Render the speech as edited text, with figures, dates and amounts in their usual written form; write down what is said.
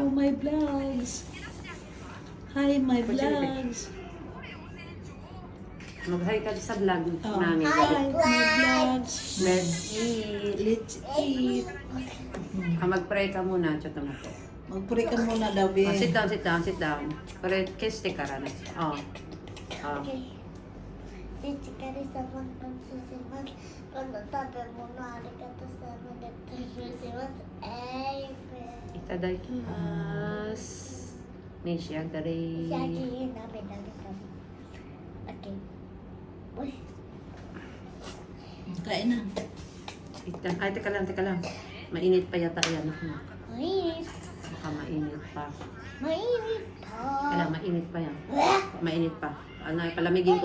Hello, my vlogs. Hi, my vlogs. Mag-hi ka sa vlog namin. Hi, my vlogs. Let's eat. Let's eat. Mag-pray ka muna, Choto Mato. Mag-pray ka muna daw, Be. Sit down, sit down, sit down. Pray, kiss the karan. Oh. Oh. で、力様感謝します。この食べ物ありがとうさまで感謝します。Itadakimasu. Nishiyagari. Shaggy, nabe, nabe, nabe. Okay. Boy. Kain na. Ay, teka lang. Mainit pa yata yan. Mainit. Baka mainit pa. Mainit pa. Kailangan mainit pa yan. Mainit pa. Ano, palamigin ko.